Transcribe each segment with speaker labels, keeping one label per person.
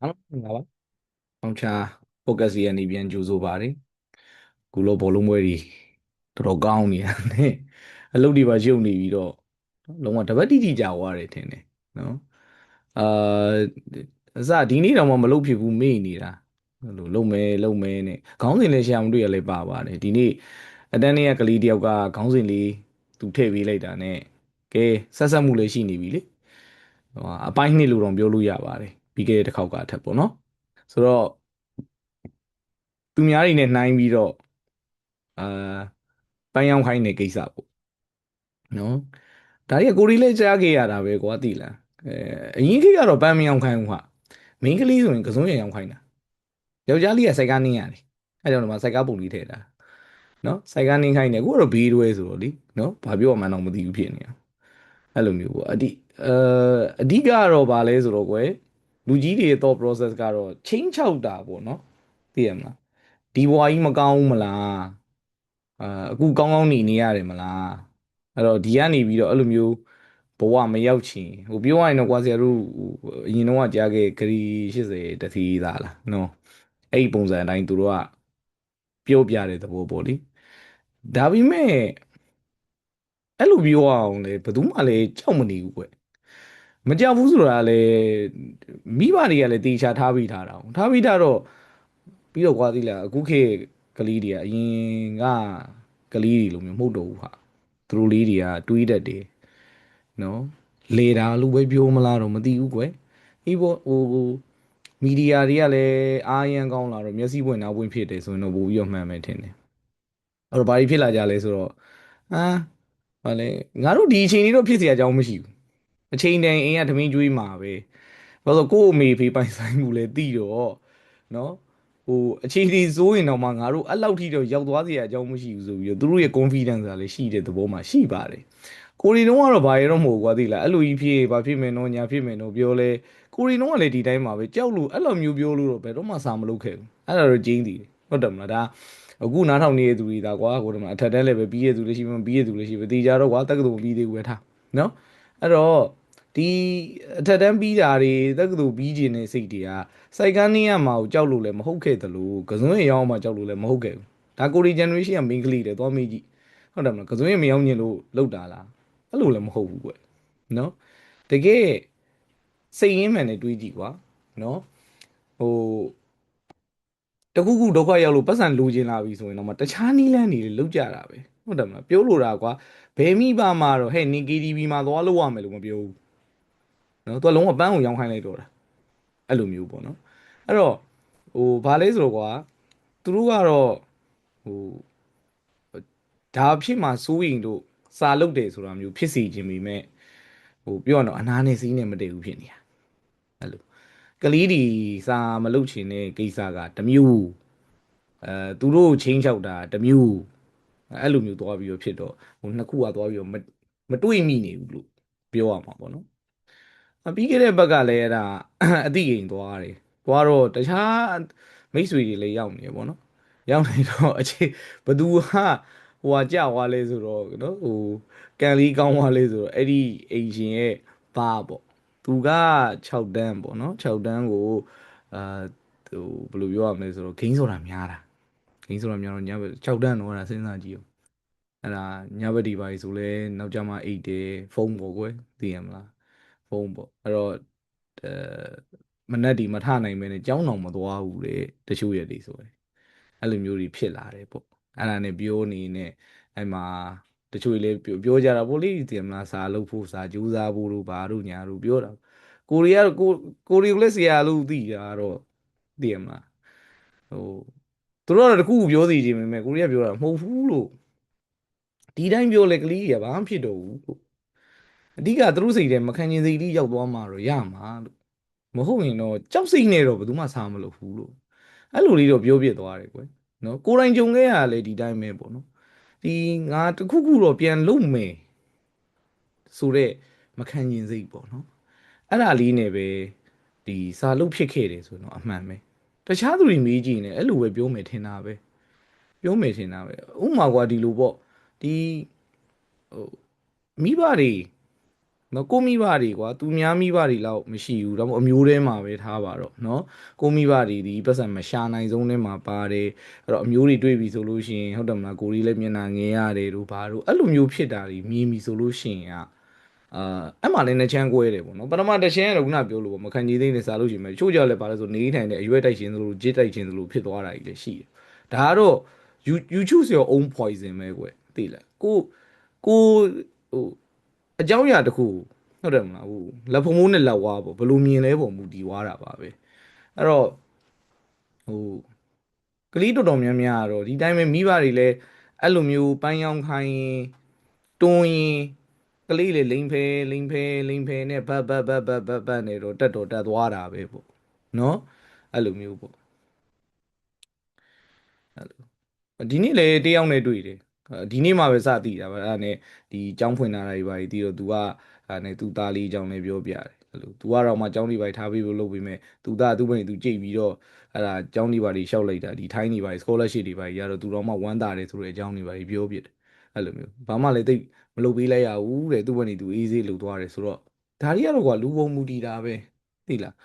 Speaker 1: အားလုံးမင်္ဂလာပါအောင်ချာပေါ့ကတ်စီကနေပြန်ကြိုဆိုပါတယ်ခုလောဘောလုံးပွဲတွေတော်တော်ကောင်းနေတာနဲ့အလုပ်တွေပါရှုပ်နေပြီးတော့လုံးဝတပတ်တိတိကြာသွားတယ်ထင်တယ်နော်အာအစဒီနေ့တော့မလုပ်ဖြစ်ဘူးမေ့နေတာအဲ့လိုလုပ်မဲနဲ့ခေါင်းစဉ်လည်းရှာမတွေ့ရလဲပါပါတယ်ဒီနေ့အတန်းလေးကကလေးတယောက်ကခေါင်းစဉ်လေးသူထည့်ပေးလိုက်တာနဲ့ကဲဆက်မှုလည်းရှိနေပြီလေဟိုအပိုင်းနှစ်လို့တော့ပြောလို့ရပါတယ်ပြီးခဲ့တဲ့တစ်ခေါက်ကအထက်ပေါ့နော်ဆိုတော့သူများတွေနဲ့နှိုင်းပြီးတော့အာပန်းရောင်းခိုင်းတဲ့ကိစ္စပေါ့နော်ဒါတွေကကိုရီလည်းကြားခဲ့ရတာပဲကွာသိလားအရင်ခေတ်ကတော့ပန်းမရောင်းခိုင်းဘူးဟာမိန်းကလေးဆိုရင်ကစုံရံရောင်းခိုင်းတာယောက်ျားလေးကစိုက်ကားနင်းရတယ်အဲကြောင့်ဒီမှာစိုက်ကားပုံလေးထည့်တာနော်စိုက်ကားနင်းခိုင်းတယ်ကိုကတော့ဘေးတွဲဆိုတော့လीနော်ဘာပြောမှန်းတော့မသိဘူးဖြစ်နေတာအဲ့လိုမျိုးပေါ့အဲအဓိကကတော့ဗာလဲဆိုတော့ကွယ်လူကြီးတွေရဲ့ thought process ကတော့ချင်းချောက်တာပေါ့နော်သိရမလားဒီဘွားကြီးမကောင်းဘူးမလားအခုကောင်းကောင်းနေရတယ်မလားအဲ့တော့ဒီကနေပြီးတော့အဲ့လိုမျိုးဘဝမရောက်ချင်ဟိုပြောရရင်တော့ကွာဆရာတို့ဟိုအရင်တော့ကြားခဲ့ဂရီ80တတိသားလားနော်အဲ့ဒီပုံစံအတိုင်းသူတို့ကပြောပြတဲ့သဘောပေါ့လေဒါပေမဲ့အဲ့လိုပြောအောင်လေဘယ်သူမှလည်းကြောက်မနေဘူးကွမကြောက်ဘူးဆိုတာလည်းမိဘတွေကလည်းတေချာထားပြီးထားတာ။ထားပြီးထားတော့ပြီးတော့ကွာသီးလားအခုခေတ်ကလေးတွေကအရင်ကကလေးတွေလိုမျိုးမဟုတ်တော့ဘူးဟာ။သူတို့လေးတွေကတွေးတတ်တယ်နော်။လေတာလို့ပဲပြောမလားတော့မသိဘူးကွယ်။အေးပေါ့ဟိုမီဒီယာတွေကလည်းအားရန်ကောင်းလာတော့မျက်စိပွင့်နားပွင့်ဖြစ်တယ်ဆိုရင်တော့ပို့ပြီးတော့မှန်မယ်ထင်တယ်။အဲ့တော့ဘာကြီးဖြစ်လာကြလဲဆိုတော့အာဘာလဲငါတို့ဒီအချိန်လေးတော့ဖြစ်เสียအကြောင်းမရှိဘူး။အချိန်တန်အိမ်ကသမင်းကျွေးမှာပဲ။ဘာလို့ကို့အမေဖေးပိုင်ဆိုင်မှုလဲတိတော့နော်ဟိုအခြေအနေစိုးရင်တော့မှငါတို့အဲ့လောက်ထိတော့ရောက်သွားเสียအကြောင်းမရှိဘူးဆိုပြီးတော့သူတို့ရဲ့ confidence ကလည်းရှိတဲ့သဘောမှာရှိပါတယ်ကိုရီတုံးကတော့ဘာရတော့မဟုတ်ကွာသိလားအဲ့လိုကြီးဖြစ်ဘာဖြစ်မယ်နော်ညာဖြစ်မယ်နော်ပြောလဲကိုရီတုံးကလည်းဒီတိုင်းမှာပဲကြောက်လို့အဲ့လိုမျိုးပြောလို့တော့ဘယ်တော့မှစာမလုပ်ခဲ့ဘူးအဲ့ဒါတော့ကျင်းတည်တယ်ဟုတ်တယ်မလားဒါအခုနားထောင်နေတဲ့သူတွေဒါကွာကိုယ်တမအထက်တန်းလည်းပဲပြီးရတဲ့သူလည်းရှိမှပြီးရတဲ့သူလည်းရှိပဲတေချာတော့ကွာတက္ကသိုလ်ပြီးသေးဘူးပဲထားနော်အဲ့တော့ဒီအထက်တန်းပြီးတာတွေတက္ကသိုလ်ပြီးကျင်တဲ့စိတ်တွေကစိုက်ကန်းနေရမှာကိုကြောက်လို့လည်းမဟုတ်ခဲ့သလိုကစွန်းရင်ရောင်းမှကြောက်လို့လည်းမဟုတ်ခဲ့ဘူးဒါကိုရီ generation က main ကလေးတွေသွားမေးကြည့်ဟုတ်တယ်မလားကစွန်းရင်မရောင်းညင်လို့လောက်တာလားအဲ့လိုလည်းမဟုတ်ဘူးကွနော်တကယ်စိတ်ရင်းမှန်နဲ့တွေးကြည့်ကွာနော်ဟိုတခုခုဒုက္ခရောက်လို့ပတ်စံလိုချင်လာပြီဆိုရင်တော့မတခြားနီးလန်းနေလေလောက်ကြတာပဲဟုတ်တယ်မလားပြောလို့တာကွာဘယ်မိဘမှာတော့ဟဲ့နင် KTV မှာသွားလို့ရမယ်လို့မပြောဘူးနော်သူကလုံးဝပန်းကိုရောင်းခိုင်းလိုက်တော့တာအဲ့လိုမျိုးပေါ့နော်အဲ့တော့ဟိုဘာလဲဆိုတော့ကွာသူတို့ကတော့ဟိုဒါဖြစ်မှာစိုးရင်တို့စာလုပ်တယ်ဆိုတာမျိုးဖြစ်စီခြင်းပေမဲ့ဟိုပြောရတော့အနာနဲ့စီးနဲ့မတည့်ဘူးဖြစ်နေတာအဲ့လိုကလေးဒီစာမလုပ်ချင်တဲ့ကိစ္စကတစ်မျိုးသူတို့ချင်းချောက်တာတစ်မျိုးအဲ့လိုမျိုးသွားပြီးတော့ဖြစ်တော့ဟိုနှစ်ခုကသွားပြီးတော့မတွေးမိနေဘူးလို့ပြောရမှာပေါ့နော်ပြီးခဲ့တဲ့ဘက်ကလည်းအဲ့ဒါအတိအိမ်သွားတယ်သွားတော့တခြားမိတ်ဆွေတွေလည်းရောက်နေရပေါ့နော်ရောက်နေတော့ဘသူကဟိုဟာကြာသွားလဲဆိုတော့နော်ဟိုကန်လီကောင်းသွားလဲဆိုတော့အဲ့ဒီအိမ်ရှင်ရဲ့ဘာပေါ့သူက6တန်းပေါ့နော်6တန်းကိုအာဟိုဘယ်လိုပြောရမလဲဆိုတော့ဂိမ်းဆိုတာများတာဂိမ်းဆိုတာများတော့ညဘက်6တန်းတော့အဲ့ဒါစဉ်းစားကြည့်အောင်အဲ့ဒါညဘက်ဒီပါကြီးဆိုလဲနောက်ကြမှာအိတ်တယ်ဖုန်းပေါ့ကွယ်သိရမလားဖုန်းပေါ့အဲ့တော့အဲမနက်ဒီမထနိုင်မဲနဲ့ကြောင်းတော်မသွားဘူးလေတချို့ရက်တွေဆိုရင်အဲ့လိုမျိုးတွေဖြစ်လာတယ်ပေါ့အဲ့ဒါနဲ့ပြောနေနဲ့အဲ့မှာတချို့လည်းပြောကြတာပေါ့လေသိရမလားစာလုပ်ဖို့စာကြိုးစားဖို့တို့ဘာတို့ညာတို့ပြောတာကိုရီးယားကိုရီးလည်းဆရာလို့သိတာတော့သိရမလားဟိုသူတို့ကတော့တခုခုပြောစီခြင်းပဲကိုရီးယားပြောတာမဟုတ်ဘူးလို့ဒီတိုင်းပြောလေကလေးကြီးကဘာမှဖြစ်တော့ဘူးလို့အဓိကသူတို့စိတ်ထဲမခံချင်စိတ်လေးရောက်သွားမှာတော့ရမှာလို့မဟုတ်ရင်တော့ကြောက်စိတ်နဲ့တော့ဘယ်သူမှစားမလို့ဘူးလို့အဲ့လိုလေးတော့ပြောပြသွားတယ်ကွယ်နော်ကိုယ်တိုင်ကြုံခဲ့ရလေဒီတိုင်းပဲပေါ့နော်ဒီငါတခုခုတော့ပြန်လုပ်မယ်ဆိုတော့မခံချင်စိတ်ပေါ့နော်အဲ့ဒါလေးနဲ့ပဲဒီစာလုတ်ဖြစ်ခဲ့တယ်ဆိုတော့အမှန်ပဲတခြားသူတွေမေးကြည့်နေအဲ့လိုပဲပြောမယ်ထင်တာပဲပြောမယ်ထင်တာပဲဥပမာကွာဒီလိုပေါ့ဒီဟိုမိဘတွေ နော်ကိုမိဘတွေကွာသူများမိဘတွေလောက်မရှိဘူးဒါမှမဟုတ်အမျိုးထဲမှာပဲထားပါတော့နော်ကိုမိဘတွေဒီပတ်စံမရှာနိုင်ဆုံးထဲမှာပါတယ်အဲ့တော့အမျိုးတွေတွေ့ပြီဆိုလို့ရှိရင်ဟုတ်တယ်မလားကိုရီလည်းမျက်နှာငယ်ရတယ်တို့ဘာတို့အဲ့လိုမျိုးဖြစ်တာတွေမြင်ပြီဆိုလို့ရှိရင်အဲ့မှာလည်းနှစ်ချမ်းကွဲတယ်ပေါ့နော်ပထမတစ်ချမ်းကတော့ခုနပြောလို့ပေါ့မခံကြီးသိနေစားလို့ရှိရင်ချို့ကြောက်လည်းပါလဲဆိုနေထိုင်တဲ့အရွက်တိုက်ခြင်းသလိုဂျစ်တိုက်ခြင်းသလိုဖြစ်သွားတာကြီးလည်းရှိတယ်ဒါကတော့ you choose your own poison ပဲကွယ်သိလားကိုဟိုအကြောင်းအရာတစ်ခုဟုတ်တယ်မလားဟိုလက်ဖုံမိုးနဲ့လက်ဝါးပေါ့ဘယ်လိုမြင်လဲပုံမူတည်သွားတာပါပဲအဲ့တော့ဟိုကလေးတော်တော်များများကတော့ဒီတိုင်းပဲမိဘတွေလည်းအဲ့လိုမျိုးပန်းရောင်ခိုင်းရင်တွန်းရင်ကလေးလေလိန်ဖဲနဲ့ဘတ်နဲ့တော့တက်သွားတာပဲပေါ့နော်အဲ့လိုမျိုးပေါ့အဲ့လိုဒီနေ့လေတယောက်နဲ့တွေ့တယ်ဒီနေ့မှပဲစသိတာပဲအဲ့ဒါနဲ့ဒီចောင်းဖွင့်လာတာတွေပါပြီးတော့ तू ကအဲ့နဲ့ तू သားလေးအကြောင်းလည်းပြောပြတယ်အဲ့လို तू ကတော့မှចောင်းလေးပါထားပေးဖို့လုပ်ပေးမယ် तू သားသူ့ဘက် तू ကြိတ်ပြီးတော့အဲ့ဒါចောင်းလေးပါရှောက်လိုက်တာဒီထိုင်းနေပါ scholarship တွေပါကြီးကတော့ तू တော့မှဝမ်းသာတယ်ဆိုတဲ့အကြောင်းတွေပါပြောပြတယ်အဲ့လိုမျိုးဘာမှလည်းသိမလုပ်ပေးလိုက်ရဘူးတဲ့သူ့ဘက်နေ तू အေးဆေးလုပ်သွားတယ်ဆိုတော့ဒါတွေကတော့ကွာလူပုံမူတည်တာပဲသိလား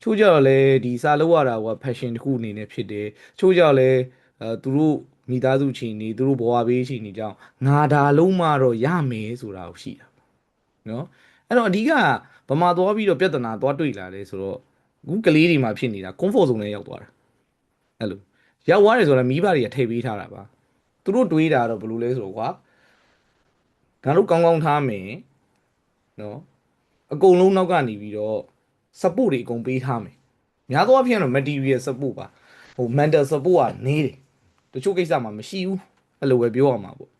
Speaker 1: ချို့ကြတော့လေဒီစာလောက်ရတာက passion တစ်ခုအနေနဲ့ဖြစ်တယ်ချို့ကြတော့လေသူတို့မိသားစုချင်းနေသူတို့ဘဝဘေးချင်းနေကြောင်းငါဒါလုံးမတော့ရမယ်ဆိုတာကိုရှိတာနော်အဲ့တော့အဓိကဗမာသွားပြီးတော့ပြဿနာသွားတွေ့လာတယ်ဆိုတော့အခုကလေးတွေမှာဖြစ်နေတာ comfort zone နဲ့ရောက်သွားတာအဲ့လိုရောက်သွားတယ်ဆိုတော့မိဘတွေကထည့်ပေးထားတာပါသူတို့တွေးတာတော့ဘယ်လိုလဲဆိုတော့ကွာငါတို့ကောင်းကောင်းထားမယ်နော်အကုန်လုံးနောက်ကနေပြီးတော့ support တွေအကုန်ပေးထားမယ်များသောအားဖြင့်တော့ material support ပါဟို mental support ကနေတယ်တချို့ကိစ္စမှာမရှိဘူးအဲ့လိုပဲပြောရမှာပေါ့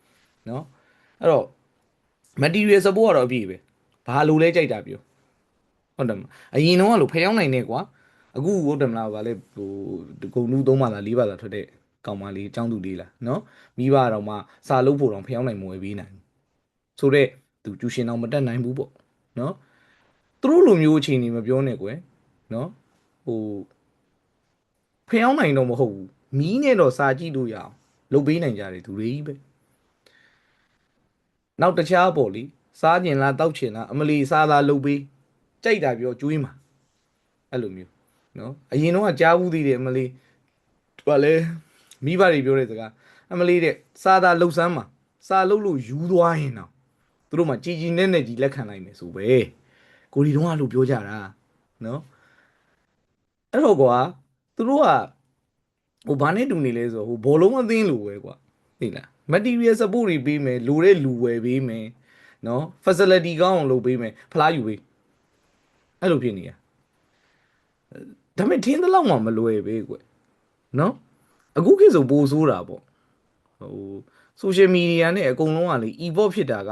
Speaker 1: နော်အဲ့တော့ material support ကတော့အပြည့်ပဲဘာလို့လဲကြိုက်တာပြောဟုတ်တယ်မလားအရင်တော့ကလို့ဖျောင်းနိုင်နေကွာအခုဟုတ်တယ်မလားဗာလဲဟိုဂုံလူ၃ပါးလား၄ပါးလားထွက်တဲ့ကောင်မလေးចောင်းသူလေးလားနော်မိဘတော်မှစာလုပ်ဖို့တော့ဖျောင်းနိုင်မွယ်ပေးနိုင်ဆိုတော့သူကျူရှင်တော့မတက်နိုင်ဘူးပေါ့နော်သူတို့လိုမျိုးအခြေအနေမပြောနဲ့ကွယ်နော်ဟိုဖျောင်းနိုင်တော့မဟုတ်ဘူးမီးနဲ့တော့စာကြည့်လို့ရအောင်လုပ်ပေးနိုင်ကြတယ်သူတွေကြီးပဲနောက်တခြားပေါ့လေစားကျင်လားတောက်ကျင်လားအမလီစားသားလုပ်ပေးကြိုက်တာပြောကျွေးမှာအဲ့လိုမျိုးနော်အရင်တော့ကြားဘူးသေးတယ်အမလီဟိုလဲမိဘတွေပြောတဲ့စကားအမလီတဲ့စားသားလှုပ်ဆန်းမှာစားလှုပ်လို့ယူသွားရင်တော့သူတို့မှကြည်ကြည်နဲ့နဲ့ကြီးလက်ခံနိုင်မယ်ဆိုပဲကိုဒီတုန်းကလို့ပြောကြတာနော်အဲ့တော့ကွာသူတို့ကဟိုဘာနဲ့တူနေလဲဆိုတော့ဟိုဘောလုံးအသင်းလိုပဲကွာသိလား material support တွေပေးမယ်လိုတဲ့လူဝယ်ပေးမယ်နော် facility ကောင်းအောင်လုပ်ပေးမယ်ဖလားယူပေးအဲ့လိုဖြစ်နေရဒါပေမဲ့ထင်းသလောက်မှမလွယ်ပဲကွနော်အခုခေတ်ဆိုပိုဆိုးတာပေါ့ဟို social media နဲ့အကုန်လုံးကလေ evolve ဖြစ်တာက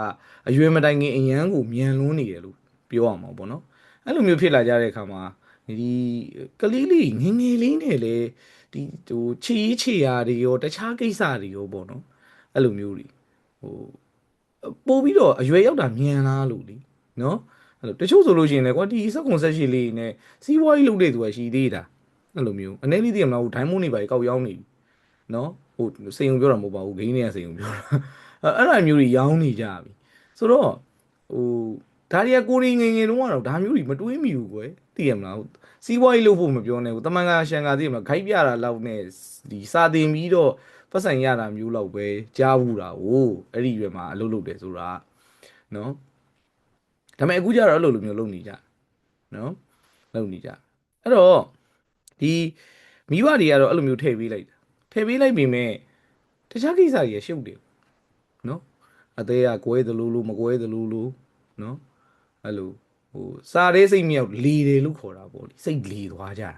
Speaker 1: အရွယ်မတိုင်ခင်အရန်ကိုမြန်လွန်းနေတယ်လို့ပြောရမှာပေါ့နော်အဲ့လိုမျိုးဖြစ်လာကြတဲ့အခါမှာဒီကလေးလေးငယ်ငယ်လေးနဲ့လေဒီဟိုချီရာတွေရောတခြားကိစ္စတွေရောပေါ့နော်အဲ့လိုမျိုးတွေဟိုပို့ပြီးတော့အရွယ်ရောက်တာမြန်လားလို့လीနော်အဲ့လိုတချို့ဆိုလို့ရှိရင်လည်းကွာဒီစက်ကွန်ဆက်ရှိလေးနဲ့စီးပွားရေးလုပ်တဲ့သူကရှိသေးတာအဲ့လိုမျိုးအနေလေးသိရမလားဟိုဒိုင်းမုန်းနေပါကောက်ရောင်းနေပြီနော်ဟိုစိန်ုံပြောတာမဟုတ်ပါဘူးဂိမ်းတွေကစိန်ုံပြောတာအဲ့ဒါမျိုးတွေရောင်းနေကြပြီဆိုတော့ဟိုဒါတွေကကိုရီငယ်ငယ်တုန်းကတော့ဒါမျိုးတွေမတွေးမိဘူးကွယ်သိရမလားစီးပွားရေးလုပ်ဖို့မပြောနဲ့ဟိုတမန်ကရှန်ကသိရမလားခိုက်ပြတာလောက်နဲ့ဒီစာတင်ပြီးတော့ပတ်စံရတာမျိုးလောက်ပဲကြားဘူးတာဟိုအဲ့ဒီရွယ်မှာအလုပ်လုပ်တယ်ဆိုတာနော်ဒါပေမဲ့အခုကျတော့အဲ့လိုလိုမျိုးလုပ်နေကြနော်လုပ်နေကြအဲ့တော့ဒီမိဘတွေကတော့အဲ့လိုမျိုးထည့်ပေးလိုက်တာထည့်ပေးလိုက်ပြီမဲ့တခြားကိစ္စတွေရှုပ်တယ်နော်အသေးကကွဲသလိုလိုမကွဲသလိုလိုနော်အဲ့လိုဟိုစားတဲ့စိတ်မြောက်လီတယ်လို့ခေါ်တာပေါ့လေစိတ်လီသွားကြတာ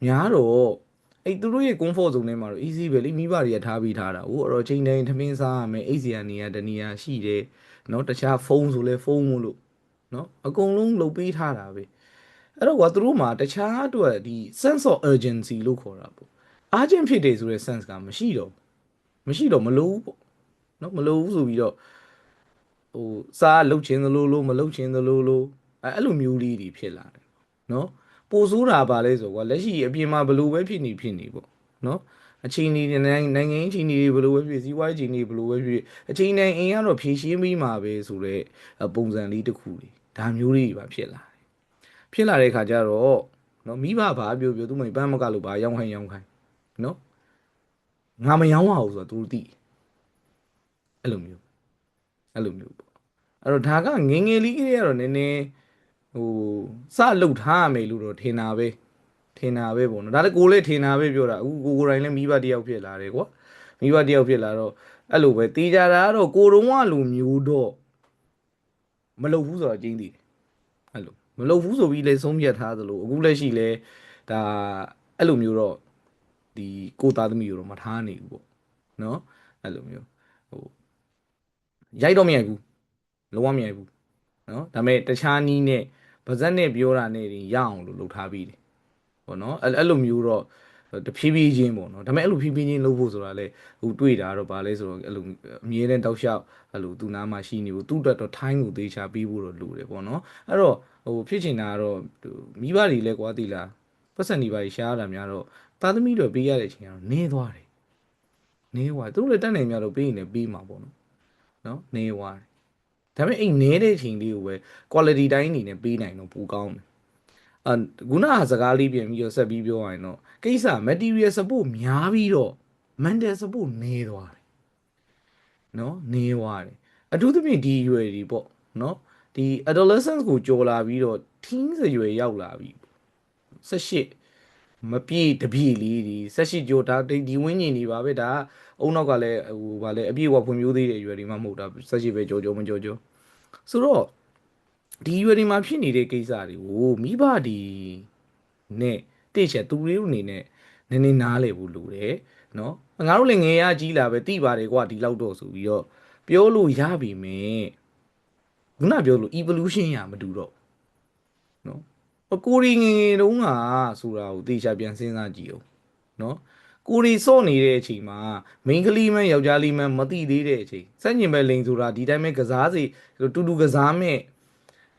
Speaker 1: များတော့အဲ့သူတို့ရဲ့ comfort zone ထဲမှာတော့ easy ပဲလေမိဘတွေကထားပြီးထားတာဟိုတော့ချိန်တိုင်းထမင်းစားရမယ်အိတ်စီရနေရတနေရရှိတယ်နော်တခြားဖုန်းဆိုလဲဖုန်းမို့လို့နော်အကုန်လုံးလုပ်ပေးထားတာပဲအဲ့တော့ကွာသူတို့မှာတခြားအတွက်ဒီ sense of urgency လို့ခေါ်တာပေါ့ urgent ဖြစ်တယ်ဆိုတဲ့ sense ကမရှိတော့မလို့ပေါ့နော်မလို့ဘူးဆိုပြီးတော့ဟိုစားလှုပ်ခြင်းသလိုလိုမလှုပ်ခြင်းသလိုလိုအဲ့လိုမျိုးလေးတွေဖြစ်လာတယ်နော်ပိုဆိုးတာပါလဲဆိုကွာလက်ရှိအပြင်မှာဘလို့ပဲဖြစ်နေပေါ့နော် အချိန်ကြီးနိုင်ငံရေးအချိန်ကြီးဘယ်လိုပဲဖြစ်စီးပွားရေးအချိန်ကြီးဘယ်လိုပဲဖြစ်အချိန်တိုင်းအင်ကတော့ဖြည့်ရှင်းပြီးမှာပဲဆိုတော့ပုံစံလေးတစ်ခုလေဒါမျိုးလေးပါဖြစ်လာတဲ့ခါကျတော့နော်မိဘဘာပြောပြောသူမပန်းမကလို့ဘာရောင်းခိုင်းနော်ငါမရောင်းရဘူးဆိုတော့သူတို့သိအဲ့လိုမျိုးအဲ့လိုမျိုးပေါ့အဲ့တော့ဒါကငယ်ငယ်လေးကလေးကတော့နည်းနည်းဟိုစလှုပ်ထားရမယ်လို့တော့ထင်တာပဲပေါ့နော်ဒါလည်းကိုယ်လည်းထင်တာပဲပြောတာအခုကိုယ်တိုင်လည်းမိဘတစ်ယောက်ဖြစ်လာတယ်ကွာမိဘတစ်ယောက်ဖြစ်လာတော့အဲ့လိုပဲတေးကြတာကတော့ကိုတုံးကလိုမျိုးတော့မလုပ်ဘူးဆိုတော့ကျင်းသေးတယ်အဲ့လိုမလုပ်ဘူးဆိုပြီးလဲဆုံးဖြတ်ထားသလိုအခုလက်ရှိလဲဒါအဲ့လိုမျိုးတော့ဒီကိုသားသမီးတို့တော့မထားနိုင်ဘူးပေါ့နော်အဲ့လိုမျိုးဟိုရိုက်တော့မရိုက်ဘူးလုံးဝမရိုက်ဘူးနော်ဒါပေမဲ့တခြားနီးနဲ့ဗဇက်နဲ့ပြောတာနဲ့ရအောင်လို့လုပ်ထားပြီးတယ်ပေါ့နော်အဲ့လိုမျိုးတော့တဖြည်းဖြည်းချင်းပေါ့နော်ဒါပေမဲ့အဲ့လိုဖြည်းဖြည်းချင်းလုပ်ဖို့ဆိုတာလဲဟိုတွေ့တာတော့ဗာလဲဆိုတော့အဲ့လိုအမြဲတမ်းတောက်လျှောက်အဲ့လိုသူနာမှာရှိနေဖို့သူ့အတွက်တော့ထိုင်းကိုသေးချာပေးဖို့တော့လိုတယ်ပေါ့နော်အဲ့တော့ဟိုဖြစ်ချင်တာကတော့မိဘတွေလဲကွာတိလားပတ်စံနေပါရှားတာများတော့သားသမီးတွေပေးရတဲ့အချိန်ကတော့နည်းသွားတယ်နည်းသွားသူတို့လည်းတတ်နိုင်များတော့ပေးရင်လည်းပေးမှာပေါ့နော်နည်းသွားတယ်ဒါပေမဲ့အဲ့နည်းတဲ့အချိန်လေးကိုပဲ quality တိုင်းအနေနဲ့ပေးနိုင်တော့ပိုကောင်းတယ်အာခုနကစကားလေးပြင်ပြီးတော့ဆက်ပြီးပြောရရင်တော့ကိစ္စ material support များပြီးတော့ mental support နည်းသွားတယ်နော်နည်းသွားတယ်အထူးသဖြင့်ဒီအရွယ်တွေပေါ့နော်ဒီ adolescence ကိုကျော်လာပြီးတော့ teens အရွယ်ရောက်လာပြီ18မပြည့်တပြည့်လေးဒီ18ကျော်ဒါဒီဝင်းကျင်နေပါပဲဒါအုံနောက်ကလည်းဟိုဗာလဲအပြည့်အဝဖွံ့ဖြိုးသေးတဲ့အရွယ်တွေမှမဟုတ်တာ18ပဲကြောမကြောဆိုတော့ဒီရွယ်ဒီမှာဖြစ်နေတဲ့ကိစ္စတွေကိုမိဘဒီနဲ့တိကျသူတွေအနေနဲ့နည်းနည်းနားလည်ဖို့လိုတယ်နော်ငါတို့လည်းငယ်ရကြီးလာပဲတိပါတယ်ကွာဒီလောက်တော့ဆိုပြီးတော့ပြောလို့ရပြီမယ်ခုနပြောလို့ evolution ရမတူတော့နော်ကိုရီငယ်ငယ်တုန်းကဆိုတာကိုတေချာပြန်စဉ်းစားကြည့်အောင်နော်ကိုရီစော့နေတဲ့အချိန်မှာမိန်းကလေးမန်းယောက်ျားလေးမန်းမသိသေးတဲ့အချိန်စက်ညင်ပဲလိန်ဆိုတာဒီတိုင်းပဲကစားစီတူတူကစားမဲ့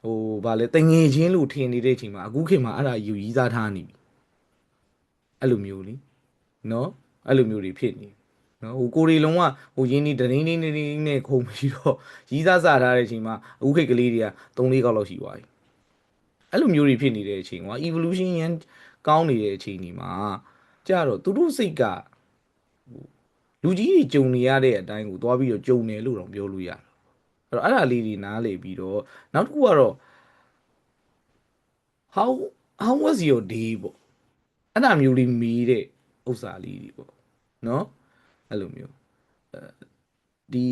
Speaker 1: ဟိုဗာလဲတငယ်ချင်းလို့ထင်နေတဲ့အချိန်မှာအခုခေတ်မှာအဲ့ဒါယူရီးစားထားနေပြီအဲ့လိုမျိုးလीနော်အဲ့လိုမျိုးတွေဖြစ်နေနော်ဟိုကိုရီလုံးကဟိုရင်းနေတရင်းနေနဲ့ခုံပြီးတော့ရီးစားစားထားတဲ့အချိန်မှာအခုခေတ်ကလေးတွေက3-4ကောက်လောက်ရှိသွားပြီအဲ့လိုမျိုးတွေဖြစ်နေတဲ့အချိန်ကွာ evolution ရန်ကောင်းနေတဲ့အချိန်ဒီမှာကြတော့သူတို့စိတ်ကလူကြီးတွေကြုံနေရတဲ့အတိုင်းကိုသွားပြီးတော့ကြုံတယ်လို့တော့ပြောလို့ရတယ်အဲ့တော့အဲ့ဒါလေးတွေနားလေပြီးတော့နောက်တစ်ခုကတော့ how was your day ပေါ့အဲ့ဒါမျိုးလေးမေးတဲ့ဥစ္စာလေးတွေပေါ့နော်အဲ့လိုမျိုးဒီ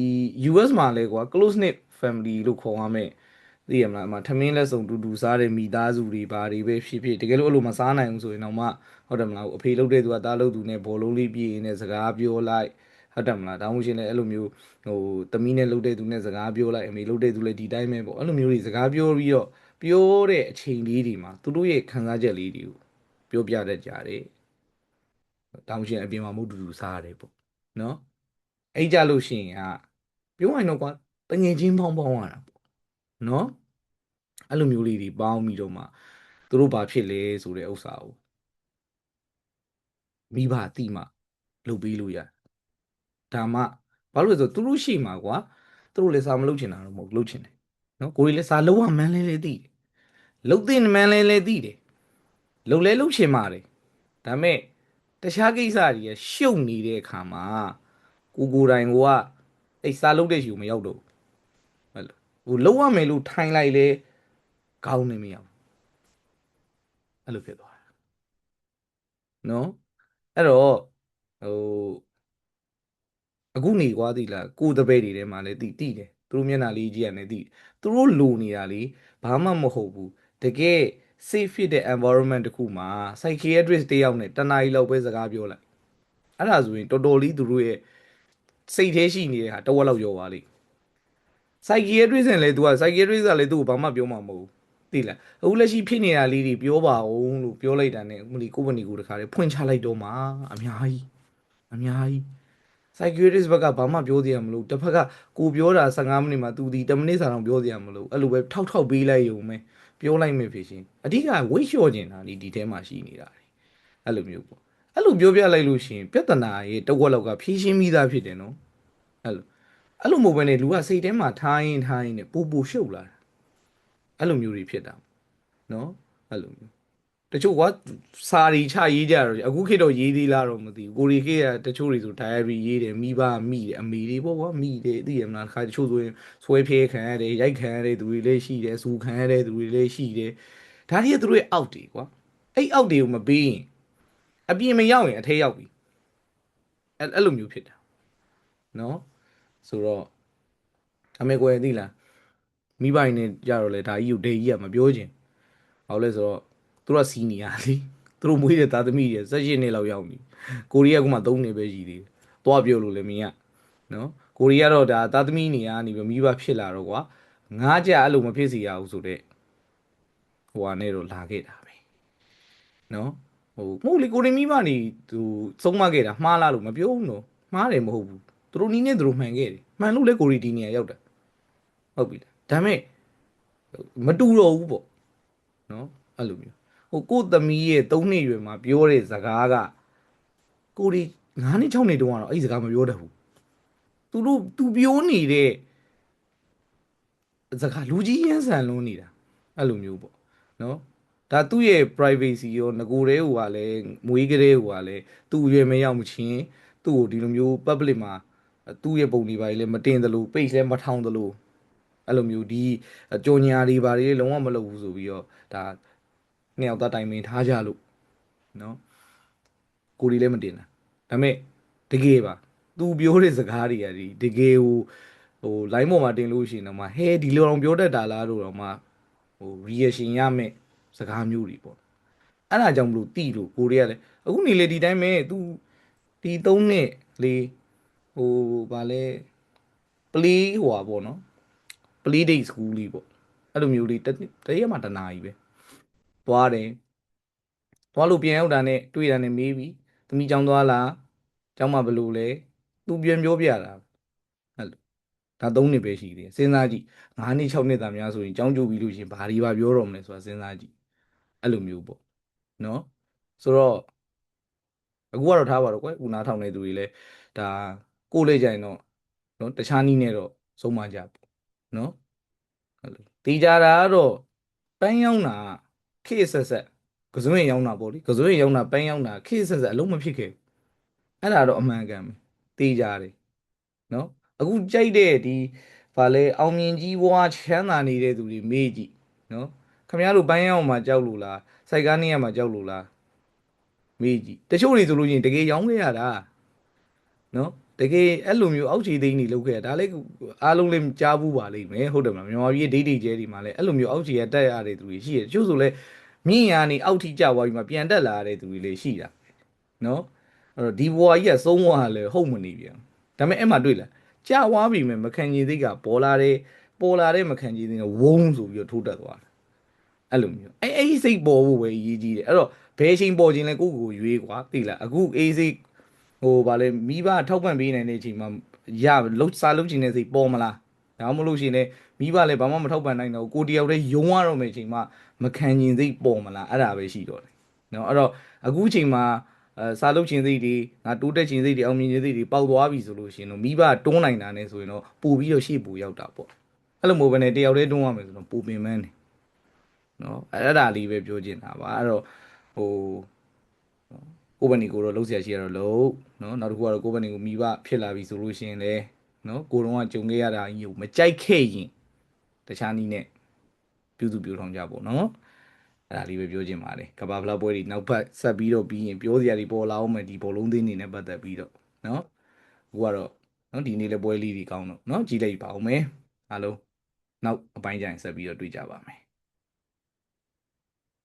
Speaker 1: US မှာလဲကွာ close knit family လို့ခေါ်ရမယ်သိရမလားအမထမင်းလက်ဆောင်တူတူစားတဲ့မိသားစုတွေဘာတွေပဲဖြစ်တကယ်လို့အဲ့လိုမစားနိုင်ဘူးဆိုရင်တော့မှဟုတ်တယ်မလားအဖေလုပ်တဲ့သူကတားလုပ်သူနဲ့ဘောလုံးလေးပြေးနေတဲ့စကားပြောလိုက်ဟုတ်တယ်မလားဒါမှမဟုတ်ရှင်လည်းအဲ့လိုမျိုးဟိုတမီးနဲ့လုပ်တဲ့သူနဲ့စကားပြောလိုက်အမေလုပ်တဲ့သူလည်းဒီတိုင်းပဲပေါ့အဲ့လိုမျိုးတွေစကားပြောပြီးတော့ပြောတဲ့အချိန်လေးတွေမှာသူတို့ရဲ့ခံစားချက်လေးတွေကိုပြောပြတတ်ကြတယ်ဒါမှမဟုတ်ရှင်အပြင်မှာမဟုတ်တူတူစားရတယ်ပေါ့နော်အဲ့ကြလို့ရှိရင်ပြောရရင်တော့ကွာတငယ်ချင်းပေါင်းရတာပေါ့နော်အဲ့လိုမျိုးလေးတွေပေါင်းပြီးတော့မှသူတို့ဘာဖြစ်လဲဆိုတဲ့ဥစ္စာကိုမိဘအတိမလုပ်ပေးလို့ရဒါမှဘာလို့လဲဆိုတော့သူတို့ရှိမှာကွာသူတို့လည်းစာမလုပ်ချင်တာတော့မဟုတ်လုပ်ချင်တယ်နော်ကိုယ်လည်းစာလုံးဝမှန်းလဲသိတယ်လုပ်တဲ့မှန်းလဲသိတယ်လုပ်ချင်ပါတယ်ဒါမဲ့တခြားကိစ္စတွေရှုပ်နေတဲ့အခါမှာကိုယ်တိုင်ကအဲ့စာလုပ်တဲ့ရှူမရောက်တော့ဟုတ်လားဟိုလုံးဝမယ်လို့ထိုင်လိုက်လေခေါင်းနေမရဘူးအဲ့လိုဖြစ်သွားတာနော်အဲ့တော့ဟိုအခုနေကွာသိလားကိုယ်တပည့်တွေထဲမှာလည်းတိတယ်သူတို့မျက်နှာလေးကြည့်ရတယ်တိသူတို့လိုနေတာလေဘာမှမဟုတ်ဘူးတကယ် safe ဖြစ်တဲ့ environment တစ်ခုမှာ psychiatrist တယောက်နဲ့တနားရီလောက်ပဲစကားပြောလိုက်အဲ့ဒါဆိုရင်တော်တော်လေးသူတို့ရဲ့စိတ်ထဲရှိနေတဲ့ဟာတဝက်လောက်ရောပါလိမ့် psychiatrist နဲ့လေ तू က psychiatrist ကလည်းသူ့ကိုဘာမှပြောမှာမဟုတ်ဘူးသိလားအခုလက်ရှိဖြစ်နေတာလေးတွေပြောပါအောင်လို့ပြောလိုက်တာနဲ့မလီကိုဗနီကိုတခါတည်းဖွင့်ချလိုက်တော့မှာအများကြီး psychiatrist ဘက်ကဘာမှပြောစရာမလိုတစ်ဖက်ကကိုပြောတာ15မိနစ်မှာ तू ဒီ10မိနစ်စာတော့ပြောစရာမလိုအဲ့လိုပဲထောက်ပေးလိုက်ရုံပဲပြောလိုက်မယ်ဖြစ်ရှင်အဓိကဝိတ်လျှော့နေတာဒီထဲမှာရှိနေတာအဲ့လိုမျိုးပေါ့ အဲ့လိုပြောပြလိုက်လို့ရှိရင်ပြဿနာရဲ့တစ်ဝက်လောက်ကဖြေရှင်းပြီးသားဖြစ်တယ်နော်အဲ့လိုအဲ့လိုမဟုတ်ဘဲနဲ့လူကစိတ်ထဲမှာထားရင်နဲ့ပူရှုပ်လာတာအဲ့လိုမျိုးတွေဖြစ်တာနော်အဲ့လိုမျိုးတချို့ကစာရီချရေးကြတော့အခုခေတ်တော့ရေးသေးလားတော့မသိဘူးကိုရီခေတ်ကတချို့တွေဆို diary ရေးတယ်မိဘမိတယ်အမေတွေပေါ့ကွာမိတယ်သိရမလားခါတချို့ဆိုရင်ဆွဲဖြဲခံရတယ်ရိုက်ခံရတဲ့သူတွေလည်းရှိတယ်စူခံရတဲ့သူတွေလည်းရှိတယ်ဒါတွေကသူတို့ရဲ့အောက်တွေကွာအဲ့အောက်တွေကိုမပေးရင်အပြင်မရောက်ရင်အထဲရောက်ပြီအဲ့လိုမျိုးဖြစ်တာနော်ဆိုတော့အမေကွယ်သိလားမိဘတွေနဲ့ကြတော့လေဒါကြီးကိုဒေကြီးကမပြောချင်ဘာလို့လဲဆိုတော့သူတို့ကစီနီယာလीသူတို့မွေးတဲ့သားသမီးတွေ18နှစ်လောက်ရောက်ပြီကိုရီးယားကမှ3နှစ်ပဲရှိသေးတယ်သွားပြောလို့လည်းမင်းကနော်ကိုရီးယားတော့ဒါသားသမီးနေရာနေပြီးမိဘဖြစ်လာတော့ကွာငါးကြအဲ့လိုမဖြစ်စီရဘူးဆိုတော့ဟိုဟာနဲ့တော့လာခဲ့တာပဲနော်ဟိုမဟုတ်လေကိုရီမိဘနေသူဆုံးမခဲ့တာမှားလားလို့မပြောဘူးနော်မှားတယ်မဟုတ်ဘူးသူတို့နီးနေသူတို့မှန်ခဲ့တယ်မှန်လို့လေကိုရီဒီနေရာရောက်တာဟုတ်ပြီလားဒါမဲ့မတူတော့ဘူးပေါ့နော်အဲ့လိုမျိုးဟိုကိုသမီးရဲ့3နှစ်ရွယ်မှာပြောတဲ့စကားကကိုရီ9နှစ်6နှစ်တုန်းကတော့အဲ့ဒီစကားမပြောတတ်ဘူးသူပြောနေတဲ့စကားလူကြီးရမ်းဆန်လွန်းနေတာအဲ့လိုမျိုးပေါ့နော်ဒါသူ့ရဲ့ privacy ရောငကိုတဲဟိုကလည်းမွေးကလေးဟိုကလည်းသူ့အရွယ်မရောက်မချင်းသူ့ကိုဒီလိုမျိုး public မှာသူ့ရဲ့ပုံတွေပါလေမတင်သလို page လည်းမထောင်သလိုအဲ့လိုမျိုးဒီကြော်ညာတွေပါလေလုံးဝမလုပ်ဘူးဆိုပြီးတော့ဒါနှစ်ယောက်သားတိုင်ပင်ထားကြလို့နော်ကိုရီလည်းမတင်တာဒါပေမဲ့တကယ်ပါသူပြောတဲ့စကားတွေကဒီတကယ်ဟို line ပေါ်မှာတင်လို့ရှိရင်တော့မှဟဲဒီလိုအောင်ပြောတတ်တာလားလို့တော့မှဟို reaction ရမယ်စကားမျိုးတွေပေါ့အဲ့ဒါကြောင့်မလို့တိလို့ကိုရီးယားလည်းအခုနေလေဒီတိုင်းပဲသူဒီ3နှစ်လေဟိုဗာလဲ play ဟိုပါပေါ့နော် play date school လေးပေါ့အဲ့လိုမျိုးလေးတရက်မှတနာကြီးပဲသွားတယ်သွားလို့ပြန်ရောက်တာနဲ့တွေ့တာနဲ့မေးပြီသမီးចောင်းသွားလားចောင်းမှာဘယ်လိုလဲသူပြန်ပြောပြတာအဲ့လိုဒါ3နှစ်ပဲရှိသေးတယ်စဉ်းစားကြည့်9နှစ်6နှစ်သားများဆိုရင်ចောင်းကြိုပြီးလို့ရှိရင်ဘာတွေပါပြောတော့မလဲဆိုတာစဉ်းစားကြည့်အဲ့လိုမျိုးပေါ့နော်ဆိုတော့အခုကတော့ထားပါတော့ကွယ်ဦးနားထောင်နေသူတွေလည်းဒါကိုယ်လေးကြရင်တော့နော်တခြားနည်းနဲ့တော့ဆုံးမကြပေါ့နော်အဲ့လိုတေးကြတာကတော့ပန်းရောင်းတာခေတ်ဆက်ဆက်ကစွန်းရင်ရောင်းတာပေါ့လေကစွန်းရင်ရောင်းတာပန်းရောင်းတာခေတ်ဆက်ဆက်အလုံးမဖြစ်ခဲ့ဘူးအဲ့ဒါတော့အမှန်ကန်ပဲတေးကြတယ်နော်အခုကြိုက်တဲ့ဒီဗာလဲအောင်မြင်ကြီးဘွားချမ်းသာနေတဲ့သူတွေမေးကြည့်နော်ခမရတို့ပန်းရောင်းမှာကြောက်လို့လားစိုက်ကားနေရမှာကြောက်လို့လားမေးကြည့်တချို့တွေဆိုလို့ရှိရင်တကယ်ရောင်းခဲ့ရတာနော်တကယ်အဲ့လိုမျိုးအောက်ခြေသိမ်းနေလောက်ခဲ့တာဒါလည်းအားလုံးလည်းကြားဘူးပါလိမ့်မယ်ဟုတ်တယ်မလားမြန်မာပြည်ဒိတ်ဒိတ်ကျဲဒီမှာလည်းအဲ့လိုမျိုးအောက်ခြေကတက်ရတဲ့သူတွေရှိတယ်တချို့ဆိုလည်းမြင့်ရာနေအောက်ထိကျသွားပြီးမှပြန်တက်လာတဲ့သူတွေလည်းရှိတာနော်အဲ့တော့ဒီဘွားကြီးကသုံးဘွားကလည်းဟုတ်မနေပြန်ဒါပေမဲ့အဲ့မှာတွေ့လားကြာသွားပြီမဲ့မခံချင်စိတ်ကပေါ်လာတဲ့မခံချင်စိတ်ကဝုန်းဆိုပြီးတော့ထိုးတက်သွားတာအဲ့လိုမျိုးအဲ့ဒီစိတ်ပေါ်ဖို့ပဲအရေးကြီးတယ်အဲ့တော့ဘယ်အချိန်ပေါ်ခြင်းလဲကိုယ့်ကိုယ်ရွေးကွာသိလားအခုအေးစိတ်ဟိုဗာလဲမိဘထောက်ပံ့ပေးနိုင်တဲ့အချိန်မှာရလှုပ်စားလှုပ်ချင်တဲ့စိတ်ပေါ်မလားဒါမှမဟုတ်ရှင်လေမိဘလည်းဘာမှမထောက်ပံ့နိုင်တော့ကိုတယောက်တည်းယုံရတော့မယ့်အချိန်မှာမခံကျင်စိတ်ပေါ်မလားအဲ့ဒါပဲရှိတော့တယ်နော်အဲ့တော့အခုအချိန်မှာစားလုပ်ချင်စိတ်တွေငါတိုးတက်ချင်စိတ်တွေအောင်မြင်ချင်စိတ်တွေပေါက်သွားပြီဆိုလို့ရှိရင်တော့မိဘတွန်းနိုင်တာနဲ့ဆိုရင်တော့ပို့ပြီးတော့ရှေ့ပို့ရောက်တာပေါ့အဲ့လိုမျိုးပဲနဲ့တယောက်တည်းတွန်းရမယ်ဆိုတော့ပို့ပင်မန်းတယ်နော်အဲ့ဒါလေးပဲပြောချင်တာပါအဲ့တော့ဟိုကိုယ့်ဘက်နေကိုတော့လှုပ်ရှားရှိရတော့လို့နော်နောက်တစ်ခုကတော့ကိုယ့်ဘက်နေကိုမိဘဖြစ်လာပြီဆိုလို့ရှိရင်လည်းနော်ကိုတော့ကကြုံခဲ့ရတာကြီးကိုမကြိုက်ခဲ့ရင်တခြားနည်းနဲ့ပြုစုပြောထောင်ကြပေါ့နော်အဲ့ဒါလေးပဲပြောချင်ပါတယ်ကဘာဖလားပွဲတွေနောက်ဖက်ဆက်ပြီးတော့ပြီးရင်ပြောစရာတွေပေါ်လာအောင်မယ်ဒီဘောလုံးသင်းတွေနဲ့ပတ်သက်ပြီးတော့နော်အခုကတော့နော်ဒီနေ့လည်းပွဲလေးတွေကောင်းတော့နော်ကြည့်လိုက်ပါဦးမယ်အားလုံးနောက်အပိုင်းကျရင်ဆက်ပြီးတော့တွေ့ကြပါမယ်